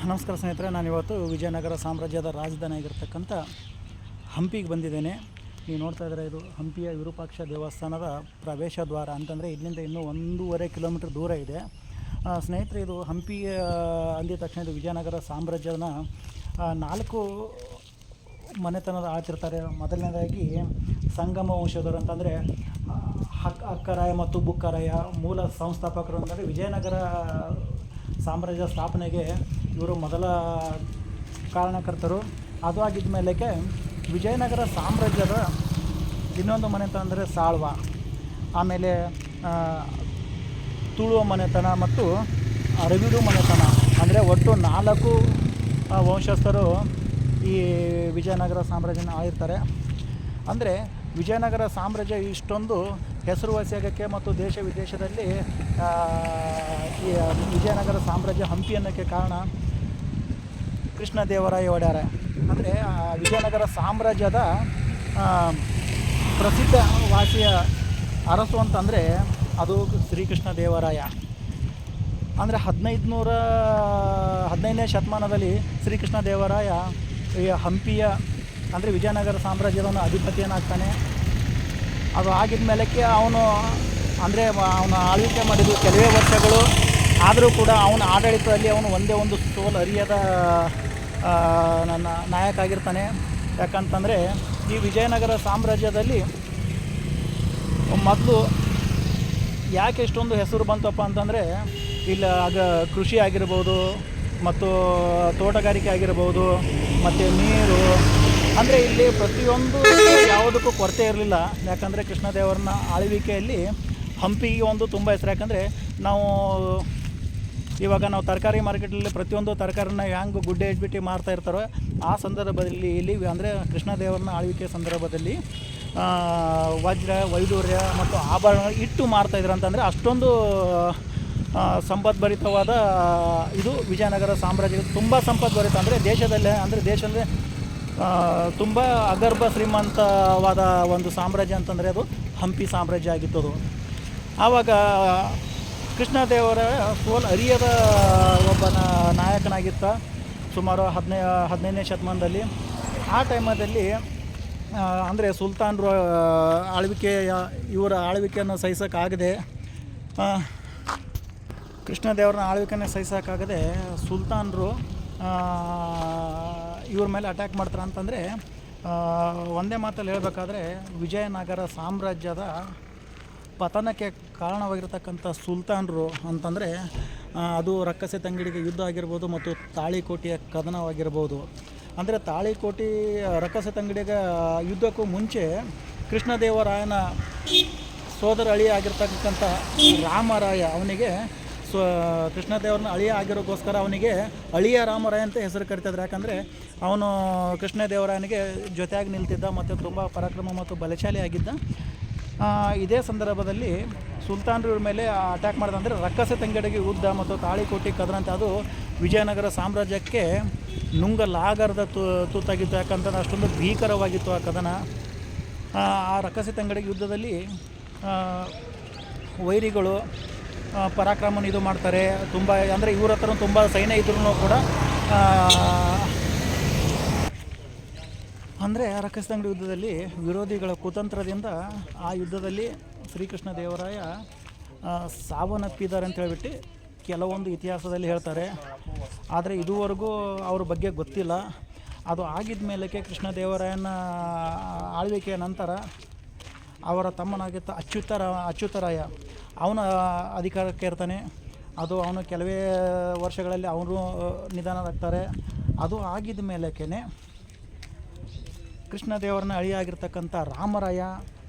ನಮಸ್ಕಾರ ಸ್ನೇಹಿತರೆ, ನಾನಿವತ್ತು ವಿಜಯನಗರ ಸಾಮ್ರಾಜ್ಯದ ರಾಜಧಾನಿಯಾಗಿರ್ತಕ್ಕಂಥ ಹಂಪಿಗೆ ಬಂದಿದ್ದೇನೆ. ನೀವು ನೋಡ್ತಾ ಇದ್ದಾರೆ, ಇದು ಹಂಪಿಯ ವಿರೂಪಾಕ್ಷ ದೇವಸ್ಥಾನದ ಪ್ರವೇಶ ದ್ವಾರ. ಅಂತಂದರೆ ಇಲ್ಲಿಂದ ಇನ್ನೂ 1.5 ಕಿಲೋಮೀಟರ್ ದೂರ ಇದೆ. ಸ್ನೇಹಿತರೆ, ಇದು ಹಂಪಿ ಅಂದಿದ ತಕ್ಷಣ ಇದು ವಿಜಯನಗರ ಸಾಮ್ರಾಜ್ಯದ 4 ಮನೆತನದ ಆಳ್ತಿರ್ತಾರೆ. ಮೊದಲನೇದಾಗಿ ಸಂಗಮ ವಂಶದವರು ಅಂತಂದರೆ ಅಕ್ಕರಾಯ ಮತ್ತು ಬುಕ್ಕರಾಯ ಮೂಲ ಸಂಸ್ಥಾಪಕರು. ಅಂದರೆ ವಿಜಯನಗರ ಸಾಮ್ರಾಜ್ಯ ಸ್ಥಾಪನೆಗೆ ಇವರು ಮೊದಲ ಕಾರಣಕರ್ತರು. ಅದು ಆಗಿದ್ದ ಮೇಲಕ್ಕೆ ವಿಜಯನಗರ ಸಾಮ್ರಾಜ್ಯದ ಇನ್ನೊಂದು ಮನೆತನ ಅಂದರೆ ಸಾಳ್ವ, ಆಮೇಲೆ ತುಳುವ ಮನೆತನ ಮತ್ತು ಅರವಿಡು ಮನೆತನ. ಅಂದರೆ ಒಟ್ಟು 4 ವಂಶಸ್ಥರು ಈ ವಿಜಯನಗರ ಸಾಮ್ರಾಜ್ಯನ ಆಳಿರ್ತಾರೆ. ಅಂದರೆ ವಿಜಯನಗರ ಸಾಮ್ರಾಜ್ಯ ಇಷ್ಟೊಂದು ಹೆಸರುವಾಸಿಯಾಗಕ್ಕೆ ಮತ್ತು ದೇಶ ವಿದೇಶದಲ್ಲಿ ಈ ವಿಜಯನಗರ ಸಾಮ್ರಾಜ್ಯ ಹಂಪಿ ಅನ್ನೋಕ್ಕೆ ಕಾರಣ ಕೃಷ್ಣದೇವರಾಯ ಒಡೆಯರ್. ಅಂದರೆ ವಿಜಯನಗರ ಸಾಮ್ರಾಜ್ಯದ ಪ್ರಸಿದ್ಧ ವಾಸಿಯ ಅರಸು ಅಂತಂದರೆ ಅದು ಶ್ರೀಕೃಷ್ಣದೇವರಾಯ. ಅಂದರೆ 15ನೇ ಶತಮಾನದಲ್ಲಿ ಶ್ರೀಕೃಷ್ಣದೇವರಾಯ ಈ ಹಂಪಿಯ ಅಂದರೆ ವಿಜಯನಗರ ಸಾಮ್ರಾಜ್ಯದ ಅಧಿಪತಿಯನ್ನಾಗ್ತಾನೆ. ಅದು ಆಗಿದ ಮೇಲಕ್ಕೆ ಅವನು ಆಳ್ವಿಕೆ ಮಾಡಿದ್ದು ಕೆಲವೇ ವರ್ಷಗಳು. ಆದರೂ ಕೂಡ ಅವನ ಆಡಳಿತದಲ್ಲಿ ಅವನು ಒಂದೇ ಒಂದು ಸೋಲು ಅರಿಯದ ನಾಯಕ ಆಗಿರ್ತಾನೆ. ಯಾಕಂತಂದರೆ ಈ ವಿಜಯನಗರ ಸಾಮ್ರಾಜ್ಯದಲ್ಲಿ ಮೊದಲು ಯಾಕೆ ಇಷ್ಟೊಂದು ಹೆಸರು ಬಂತಪ್ಪ ಅಂತಂದರೆ, ಇಲ್ಲಿ ಕೃಷಿ ಆಗಿರ್ಬೋದು ಮತ್ತು ತೋಟಗಾರಿಕೆ ಆಗಿರ್ಬೋದು ಮತ್ತು ನೀರು, ಅಂದರೆ ಇಲ್ಲಿ ಪ್ರತಿಯೊಂದು ಯಾವುದಕ್ಕೂ ಕೊರತೆ ಇರಲಿಲ್ಲ. ಯಾಕಂದರೆ ಕೃಷ್ಣದೇವರನ್ನ ಆಳ್ವಿಕೆಯಲ್ಲಿ ಹಂಪಿಗೆ ಒಂದು ತುಂಬ ಹೆಸರು. ಯಾಕಂದರೆ ಇವಾಗ ನಾವು ತರಕಾರಿ ಮಾರ್ಕೆಟಲ್ಲಿ ಪ್ರತಿಯೊಂದು ತರಕಾರಿನ ಹ್ಯಾಂಗೆ ಗುಡ್ಡೆ ಇಟ್ಬಿಟ್ಟು ಮಾರ್ತಾ ಇರ್ತಾರೋ, ಆ ಸಂದರ್ಭದಲ್ಲಿ ಇಲ್ಲಿ ಅಂದರೆ ಕೃಷ್ಣದೇವರನ್ನ ಆಳ್ವಿಕೆ ಸಂದರ್ಭದಲ್ಲಿ ವಜ್ರ, ವೈಡೂರ್ಯ ಮತ್ತು ಆಭರಣ ಇಟ್ಟು ಮಾರ್ತಾಯಿದ್ರು. ಅಂತಂದರೆ ಅಷ್ಟೊಂದು ಸಂಪದ್ಭರಿತವಾದ ಇದು ವಿಜಯನಗರ ಸಾಮ್ರಾಜ್ಯ. ತುಂಬ ಸಂಪದ್ಭರಿತ. ಅಂದರೆ ದೇಶದಲ್ಲಿ ತುಂಬ ಅಗರ್ಭ ಶ್ರೀಮಂತವಾದ ಒಂದು ಸಾಮ್ರಾಜ್ಯ ಅಂತಂದರೆ ಅದು ಹಂಪಿ ಸಾಮ್ರಾಜ್ಯ ಆಗಿತ್ತು. ಆವಾಗ ಕೃಷ್ಣದೇವರ ಸೋಲು ಅರಿಯದ ಒಬ್ಬ ನಾಯಕನಾಗಿತ್ತ ಸುಮಾರು 15ನೇ ಶತಮಾನದಲ್ಲಿ. ಆ ಟೈಮಲ್ಲಿ ಅಂದರೆ ಸುಲ್ತಾನರು ಇವರ ಆಳ್ವಿಕೆಯನ್ನು ಸಹಿಸೋಕ್ಕಾಗದೆ, ಕೃಷ್ಣದೇವರನ್ನ ಆಳ್ವಿಕೆಯನ್ನು ಸಹಿಸೋಕ್ಕಾಗದೆ ಸುಲ್ತಾನರು ಇವ್ರ ಮೇಲೆ ಅಟ್ಯಾಕ್ ಮಾಡ್ತಾರೆ. ಅಂತಂದರೆ ಒಂದೇ ಮಾತಲ್ಲಿ ಹೇಳಬೇಕಾದ್ರೆ ವಿಜಯನಗರ ಸಾಮ್ರಾಜ್ಯದ ಪತನಕ್ಕೆ ಕಾರಣವಾಗಿರ್ತಕ್ಕಂಥ ಸುಲ್ತಾನರು ಅಂತಂದರೆ ಅದು ರಕ್ಕಸೆ ತಂಗಿಡಿಗೆ ಯುದ್ಧ ಆಗಿರ್ಬೋದು ಮತ್ತು ತಾಳಿಕೋಟೆಯ ಕದನವಾಗಿರ್ಬೋದು. ಅಂದರೆ ತಾಳಿಕೋಟೆ ರಕ್ಕಸೆ ತಂಗಿಡಿಗೆ ಯುದ್ಧಕ್ಕೂ ಮುಂಚೆ ಕೃಷ್ಣದೇವರಾಯನ ಸೋದರ ಅಳಿಯ ಆಗಿರ್ತಕ್ಕಂಥ ರಾಮರಾಯ ಅವನಿಗೆ ಕೃಷ್ಣದೇವರನ್ನ ಅಳಿಯ ಆಗಿರೋಕ್ಕೋಸ್ಕರ ಅವನಿಗೆ ಅಳಿಯ ರಾಮರಾಯ ಅಂತ ಹೆಸರು ಕರಿತಿದ್ರು. ಯಾಕಂದರೆ ಅವನು ಕೃಷ್ಣದೇವರಾಯನಿಗೆ ಜೊತೆಯಾಗಿ ನಿಲ್ತಿದ್ದ ಮತ್ತು ತುಂಬ ಪರಾಕ್ರಮ ಮತ್ತು ಬಲಶಾಲಿ ಆಗಿದ್ದ. ಇದೇ ಸಂದರ್ಭದಲ್ಲಿ ಸುಲ್ತಾನರ ಮೇಲೆ ಅಟ್ಯಾಕ್ ಮಾಡಿದ. ಅಂದರೆ ರಕ್ಕಸೆ ತಂಗಡಿಗೆ ಯುದ್ಧ ಮತ್ತು ತಾಳಿಕೋಟೆ ಕದನ ಅಂತ ಅದು ವಿಜಯನಗರ ಸಾಮ್ರಾಜ್ಯಕ್ಕೆ ನುಂಗಲಾಗರದ ತೂತಾಗಿತ್ತು. ಯಾಕಂತಂದ್ರೆ ಅಷ್ಟೊಂದು ಭೀಕರವಾಗಿತ್ತು ಆ ಕದನ. ಆ ರಕ್ಕಸೆ ತಂಗಡಿಗೆ ಯುದ್ಧದಲ್ಲಿ ವೈರಿಗಳು ಪರಾಕ್ರಮನ ಇದು ಮಾಡ್ತಾರೆ. ತುಂಬ ಅಂದರೆ ಇವ್ರ ಹತ್ರ ತುಂಬ ಸೈನ್ಯ ಇದ್ರೂ ಕೂಡ ಅಂದರೆ ರಕ್ಕಸೆ ತಂಗಡಿ ಯುದ್ಧದಲ್ಲಿ ವಿರೋಧಿಗಳ ಕುತಂತ್ರದಿಂದ ಆ ಯುದ್ಧದಲ್ಲಿ ಶ್ರೀಕೃಷ್ಣ ದೇವರಾಯ ಸಾವನ್ನಪ್ಪಿದ್ದಾರೆ ಅಂತ ಹೇಳ್ಬಿಟ್ಟು ಕೆಲವೊಂದು ಇತಿಹಾಸದಲ್ಲಿ ಹೇಳ್ತಾರೆ. ಆದರೆ ಇದುವರೆಗೂ ಅವ್ರ ಬಗ್ಗೆ ಗೊತ್ತಿಲ್ಲ. ಅದು ಆಗಿದ್ದ ಮೇಲಕ್ಕೆ ಕೃಷ್ಣದೇವರಾಯನ ಆಳ್ವಿಕೆಯ ನಂತರ ಅವರ ತಮ್ಮನಾಗಿದ್ದ ಅಚ್ಯುತರಾಯ ಅವನ ಅಧಿಕಾರಕ್ಕೆ ಇರ್ತಾನೆ. ಅದು ಅವನು ಕೆಲವೇ ವರ್ಷಗಳಲ್ಲಿ ಅವರು ನಿಧನರಾಗ್ತಾರೆ. ಅದು ಆಗಿದ್ದ ಮೇಲಕ್ಕೆ ಕೃಷ್ಣದೇವರನ್ನ ಅಳಿಯಾಗಿರ್ತಕ್ಕಂಥ ರಾಮರಾಯ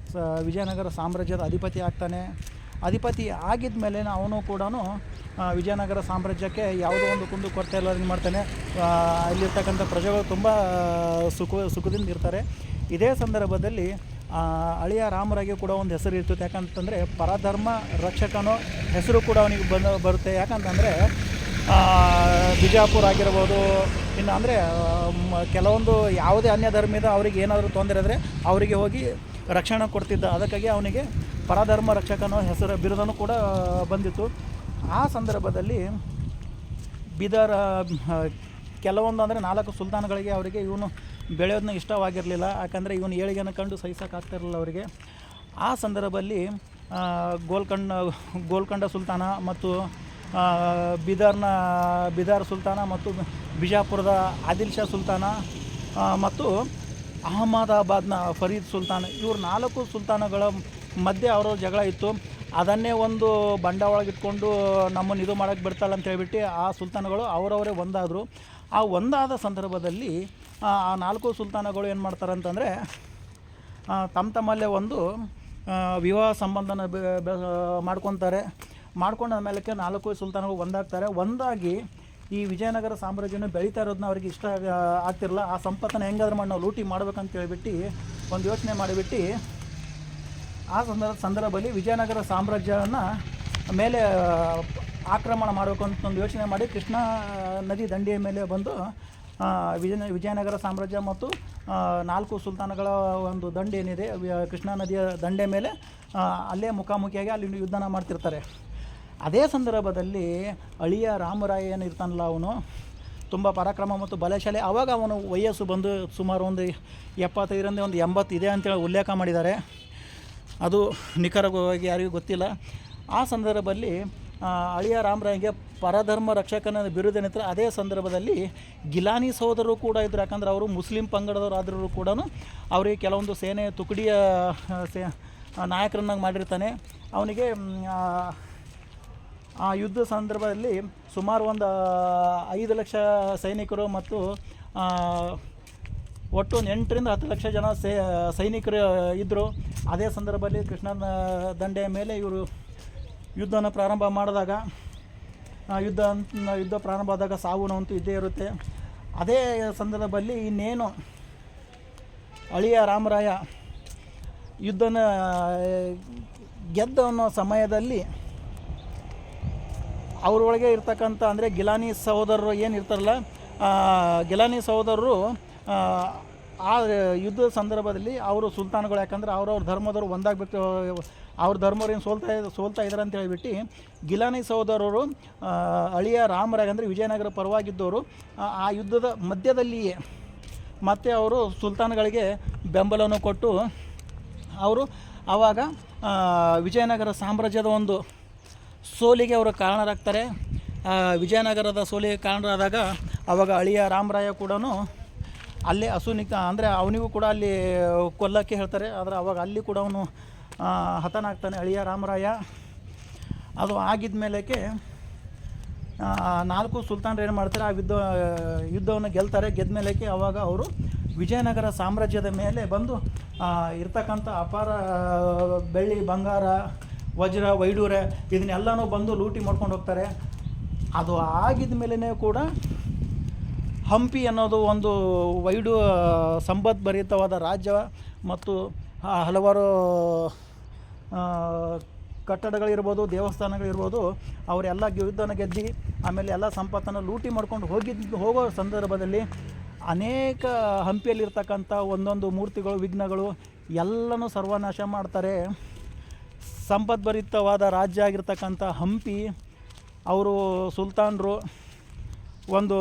ವಿಜಯನಗರ ಸಾಮ್ರಾಜ್ಯದ ಅಧಿಪತಿ ಆಗ್ತಾನೆ. ಅಧಿಪತಿ ಆಗಿದ್ದ ಮೇಲೆ ಅವನು ಕೂಡ ವಿಜಯನಗರ ಸಾಮ್ರಾಜ್ಯಕ್ಕೆ ಯಾವುದೋ ಒಂದು ಕುಂದು ಕೊರತೆ ಎಲ್ಲರಿಗೂ ಮಾಡ್ತಾನೆ. ಇಲ್ಲಿರ್ತಕ್ಕಂಥ ಪ್ರಜೆಗಳು ತುಂಬ ಸುಖದಿಂದ ಇರ್ತಾರೆ. ಇದೇ ಸಂದರ್ಭದಲ್ಲಿ ಅಳಿಯ ರಾಮರಾಗೆ ಕೂಡ ಒಂದು ಹೆಸರು ಇರ್ತದೆ. ಯಾಕಂತಂದರೆ ಪರಧರ್ಮ ರಕ್ಷಕನೋ ಹೆಸರು ಕೂಡ ಅವನಿಗೆ ಬರುತ್ತೆ. ಯಾಕಂತಂದರೆ ಬಿಜಾಪುರ ಆಗಿರ್ಬೋದು, ಇನ್ನು ಅಂದರೆ ಕೆಲವೊಂದು ಯಾವುದೇ ಅನ್ಯ ಧರ್ಮದ ಅವ್ರಿಗೆ ಏನಾದರೂ ತೊಂದರೆ ಇದ್ದರೆ ಅವರಿಗೆ ಹೋಗಿ ರಕ್ಷಣೆ ಕೊಡ್ತಿದ್ದ. ಅದಕ್ಕಾಗಿ ಅವನಿಗೆ ಪರಧರ್ಮ ರಕ್ಷಕನೋ ಹೆಸರು ಬಿರುದನ್ನು ಕೂಡ ಬಂದಿತ್ತು. ಆ ಸಂದರ್ಭದಲ್ಲಿ ಬೀದರ್ ಕೆಲವೊಂದು ಅಂದರೆ 4 ಸುಲ್ತಾನ್ಗಳಿಗೆ ಅವರಿಗೆ ಇವನು ಬೆಳೆಯೋದನ್ನ ಇಷ್ಟವಾಗಿರಲಿಲ್ಲ. ಯಾಕಂದರೆ ಇವನು ಏಳಿಗೆನ ಕಂಡು ಸಹಿಸೋಕ್ಕಾಗ್ತಿರಲಿಲ್ಲ ಅವರಿಗೆ. ಆ ಸಂದರ್ಭದಲ್ಲಿ ಗೋಲ್ಕೊಂಡ ಸುಲ್ತಾನ ಮತ್ತು ಬಿದರ್ ಸುಲ್ತಾನ ಮತ್ತು ಬಿಜಾಪುರದ ಆದಿಲ್ ಶಾ ಸುಲ್ತಾನ ಮತ್ತು ಅಹಮದಾಬಾದ್ನ ಫರೀದ್ ಸುಲ್ತಾನ, ಇವ್ರು 4 ಸುಲ್ತಾನಗಳ ಮಧ್ಯೆ ಅವರ ಜಗಳ ಇತ್ತು. ಅದನ್ನೇ ಒಂದು ಬಂಡವಾಳಗಿಟ್ಕೊಂಡು ನಮ್ಮನ್ನು ಇದು ಮಾಡೋಕ್ಕೆ ಬಿಡ್ತಾಳೆ ಅಂತ ಹೇಳ್ಬಿಟ್ಟು ಆ ಸುಲ್ತಾನಗಳು ಅವರವರೇ ಒಂದಾದರು. ಆ ಒಂದಾದ ಸಂದರ್ಭದಲ್ಲಿ ಆ 4 ಸುಲ್ತಾನಗಳು ಏನು ಮಾಡ್ತಾರೆ ಅಂತಂದರೆ ತಮ್ಮಲ್ಲೇ ಒಂದು ವಿವಾಹ ಸಂಬಂಧನ ಮಾಡ್ಕೊತಾರೆ. ಮಾಡ್ಕೊಂಡ ಮೇಲೆ 4 ಸುಲ್ತಾನಗಳು ಒಂದಾಗ್ತಾರೆ. ಒಂದಾಗಿ ಈ ವಿಜಯನಗರ ಸಾಮ್ರಾಜ್ಯನ ಬೆಳೀತಾ ಇರೋದನ್ನ ಅವ್ರಿಗೆ ಇಷ್ಟ ಆಗ್ತಿರಲ್ಲ. ಆ ಸಂಪತ್ತನ್ನು ಹೆಂಗಾದ್ರೂ ಮಾಡಿ ನಾವು ಲೂಟಿ ಮಾಡ್ಬೇಕಂತ ಹೇಳ್ಬಿಟ್ಟು ಒಂದು ಯೋಚನೆ ಮಾಡಿಬಿಟ್ಟು ಆ ಸಂದರ್ಭದಲ್ಲಿ ವಿಜಯನಗರ ಸಾಮ್ರಾಜ್ಯವನ್ನು ಮೇಲೆ ಆಕ್ರಮಣ ಮಾಡಬೇಕು ಅಂತ ಒಂದು ಯೋಚನೆ ಮಾಡಿ ಕೃಷ್ಣಾ ನದಿ ದಂಡೆಯ ಮೇಲೆ ಬಂದು ವಿಜಯನಗರ ಸಾಮ್ರಾಜ್ಯ ಮತ್ತು 4 ಸುಲ್ತಾನಗಳ ಒಂದು ದಂಡೆ ಏನಿದೆ ಕೃಷ್ಣಾ ನದಿಯ ದಂಡೆ ಮೇಲೆ ಅಲ್ಲೇ ಮುಖಾಮುಖಿಯಾಗಿ ಅಲ್ಲಿ ಯುದ್ಧನ ಮಾಡ್ತಿರ್ತಾರೆ. ಅದೇ ಸಂದರ್ಭದಲ್ಲಿ ಅಳಿಯ ರಾಮರಾಯ ಏನಿರ್ತಾನಲ್ಲ, ಅವನು ತುಂಬ ಪರಾಕ್ರಮ ಮತ್ತು ಬಲಶಾಲಿ. ಆವಾಗ ಅವನು ವಯಸ್ಸು ಬಂದು ಸುಮಾರು ಒಂದು 75ರಿಂದ ಒಂದು 80 ಇದೆ ಅಂತೇಳಿ ಉಲ್ಲೇಖ ಮಾಡಿದ್ದಾರೆ. ಅದು ನಿಖರವಾಗಿ ಯಾರಿಗೂ ಗೊತ್ತಿಲ್ಲ. ಆ ಸಂದರ್ಭದಲ್ಲಿ ಅಳಿಯ ರಾಮರಾಯಗೆ ಪರಧರ್ಮ ರಕ್ಷಕನ ಬಿರುದೇನಿತ್ತು. ಅದೇ ಸಂದರ್ಭದಲ್ಲಿ ಗಿಲಾನಿ ಸಹೋದರರು ಕೂಡ ಇದ್ದರು. ಯಾಕಂದರೆ ಅವರು ಮುಸ್ಲಿಂ ಪಂಗಡದವರಾದರೂ ಕೂಡ ಅವರಿಗೆ ಕೆಲವೊಂದು ಸೇನೆ ತುಕಡಿಯ ನಾಯಕರನ್ನಾಗಿ ಮಾಡಿರ್ತಾನೆ. ಅವನಿಗೆ ಆ ಯುದ್ಧ ಸಂದರ್ಭದಲ್ಲಿ ಸುಮಾರು ಒಂದು 5 ಲಕ್ಷ ಸೈನಿಕರು ಮತ್ತು ಒಟ್ಟು 8ರಿಂದ 10 ಲಕ್ಷ ಜನ ಸೈನಿಕರು ಇದ್ದರು. ಅದೇ ಸಂದರ್ಭದಲ್ಲಿ ಕೃಷ್ಣನ ದಂಡೆಯ ಮೇಲೆ ಇವರು ಯುದ್ಧನ ಪ್ರಾರಂಭ ಮಾಡಿದಾಗ ಯುದ್ಧ ಪ್ರಾರಂಭ ಆದಾಗ ಸಾವು ನೋವಂತೂ ಇದ್ದೇ ಇರುತ್ತೆ. ಅದೇ ಸಂದರ್ಭದಲ್ಲಿ ಇನ್ನೇನು ಅಳಿಯ ರಾಮರಾಯ ಯುದ್ಧನ ಗೆದ್ದ ಅನ್ನೋ ಸಮಯದಲ್ಲಿ ಅವರೊಳಗೆ ಇರ್ತಕ್ಕಂಥ ಅಂದರೆ ಗಿಲಾನಿ ಸಹೋದರರು ಏನು ಇರ್ತಾರಲ್ಲ, ಗಿಲಾನಿ ಸಹೋದರರು ಆ ಯುದ್ಧದ ಸಂದರ್ಭದಲ್ಲಿ ಅವರು ಸುಲ್ತಾನ್ಗಳು, ಯಾಕಂದರೆ ಅವ್ರವ್ರ ಧರ್ಮದವರು ಒಂದಾಗ್ಬಿಟ್ಟು ಅವ್ರ ಧರ್ಮವ್ರು ಏನು ಸೋಲ್ತಾ ಇದ್ದಾರೆ ಅಂತ ಹೇಳ್ಬಿಟ್ಟು ಗಿಲಾನಿ ಸಹೋದರರು ಅಳಿಯ ರಾಮರಾಯ ಅಂದರೆ ವಿಜಯನಗರ ಪರವಾಗಿದ್ದವರು ಆ ಯುದ್ಧದ ಮಧ್ಯದಲ್ಲಿಯೇ ಮತ್ತೆ ಅವರು ಸುಲ್ತಾನ್ಗಳಿಗೆ ಬೆಂಬಲವನ್ನು ಕೊಟ್ಟು ಅವರು ಆವಾಗ ವಿಜಯನಗರ ಸಾಮ್ರಾಜ್ಯದ ಒಂದು ಸೋಲಿಗೆ ಅವರು ಕಾರಣರಾಗ್ತಾರೆ. ವಿಜಯನಗರದ ಸೋಲಿಗೆ ಕಾರಣರಾದಾಗ ಆವಾಗ ಅಳಿಯ ರಾಮರಾಯ ಕೂಡ ಅಲ್ಲೇ ಅಂದರೆ ಅವನಿಗೂ ಕೂಡ ಅಲ್ಲಿ ಕೊಲ್ಲಕ್ಕೆ ಹೇಳ್ತಾರೆ. ಆದರೆ ಅವಾಗ ಅಲ್ಲಿ ಕೂಡ ಅವನು ಹತನಾಗ್ತಾನೆ ಅಳಿಯ ರಾಮರಾಯ. ಅದು ಆಗಿದ್ದ ಮೇಲಕ್ಕೆ 4 ಸುಲ್ತಾನರು ಏನು ಮಾಡ್ತಾರೆ, ಆ ಯುದ್ಧವನ್ನು ಗೆಲ್ತಾರೆ. ಗೆದ್ದ ಮೇಲಕ್ಕೆ ಆವಾಗ ಅವರು ವಿಜಯನಗರ ಸಾಮ್ರಾಜ್ಯದ ಮೇಲೆ ಬಂದು ಇರ್ತಕ್ಕಂಥ ಅಪಾರ ಬೆಳ್ಳಿ ಬಂಗಾರ ವಜ್ರ ವೈಡೂರ್ಯ ಇದನ್ನೆಲ್ಲನೂ ಬಂದು ಲೂಟಿ ಮಾಡ್ಕೊಂಡು ಹೋಗ್ತಾರೆ. ಅದು ಆಗಿದ ಮೇಲೇ ಕೂಡ ಹಂಪಿ ಅನ್ನೋದು ಒಂದು ಸಂಪದ್ಭರಿತವಾದ ರಾಜ್ಯ ಮತ್ತು ಹಲವಾರು ಕಟ್ಟಡಗಳಿರ್ಬೋದು, ದೇವಸ್ಥಾನಗಳಿರ್ಬೋದು, ಅವರೆಲ್ಲ ಯುದ್ಧನ ಗೆದ್ದು ಆಮೇಲೆ ಎಲ್ಲ ಸಂಪತ್ತನ್ನು ಲೂಟಿ ಮಾಡ್ಕೊಂಡು ಹೋಗೋ ಸಂದರ್ಭದಲ್ಲಿ ಅನೇಕ ಹಂಪಿಯಲ್ಲಿರ್ತಕ್ಕಂಥ ಒಂದೊಂದು ಮೂರ್ತಿಗಳು, ವಿಘ್ನಗಳು ಎಲ್ಲನೂ ಸರ್ವನಾಶ ಮಾಡ್ತಾರೆ. ಸಂಪದ್ಭರಿತವಾದ ರಾಜ್ಯ ಆಗಿರ್ತಕ್ಕಂಥ ಹಂಪಿ ಅವರು ಸುಲ್ತಾನರು ಒಂದು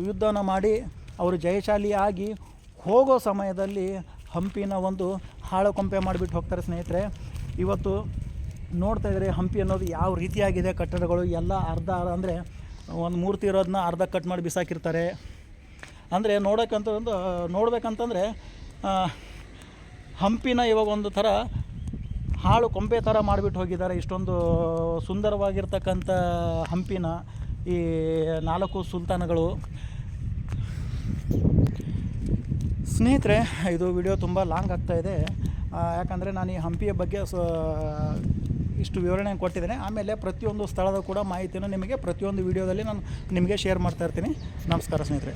ಯುದ್ಧನ ಮಾಡಿ ಅವರು ಜಯಶಾಲಿ ಆಗಿ ಹೋಗೋ ಸಮಯದಲ್ಲಿ ಹಂಪಿನ ಒಂದು ಹಾಳು ಕೊಂಪೆ ಮಾಡಿಬಿಟ್ಟು ಹೋಗ್ತಾರೆ. ಸ್ನೇಹಿತರೆ, ಇವತ್ತು ನೋಡ್ತಾ ಇದ್ದಾರೆ ಹಂಪಿ ಅನ್ನೋದು ಯಾವ ರೀತಿಯಾಗಿದೆ. ಕಟ್ಟಡಗಳು ಎಲ್ಲ ಅರ್ಧ ಅಂದರೆ ಒಂದು ಮೂರ್ತಿ ಇರೋದನ್ನ ಅರ್ಧ ಕಟ್ ಮಾಡಿ ಬಿಸಾಕಿರ್ತಾರೆ. ಅಂದರೆ ನೋಡ್ಬೇಕಂತಂದರೆ ಹಂಪಿನ ಇವಾಗ ಒಂದು ಥರ ಹಾಳು ಕೊಂಪೆ ಥರ ಮಾಡಿಬಿಟ್ಟು ಹೋಗಿದ್ದಾರೆ. ಇಷ್ಟೊಂದು ಸುಂದರವಾಗಿರ್ತಕ್ಕಂಥ ಹಂಪಿನ ಈ 4 ಸುಲ್ತಾನಗಳು. ಸ್ನೇಹಿತರೆ, ಇದು ವಿಡಿಯೋ ತುಂಬ ಲಾಂಗ್ ಆಗ್ತಾಯಿದೆ. ಯಾಕಂದರೆ ನಾನು ಈ ಹಂಪಿಯ ಬಗ್ಗೆ ಇಷ್ಟು ವಿವರಣೆ ಕೊಟ್ಟಿದ್ದೇನೆ. ಆಮೇಲೆ ಪ್ರತಿಯೊಂದು ಸ್ಥಳದ ಕೂಡ ಮಾಹಿತಿಯನ್ನು ನಿಮಗೆ ಪ್ರತಿಯೊಂದು ವಿಡಿಯೋದಲ್ಲಿ ನಾನು ನಿಮಗೆ ಶೇರ್ ಮಾಡ್ತಾಯಿರ್ತೀನಿ. ನಮಸ್ಕಾರ ಸ್ನೇಹಿತರೆ.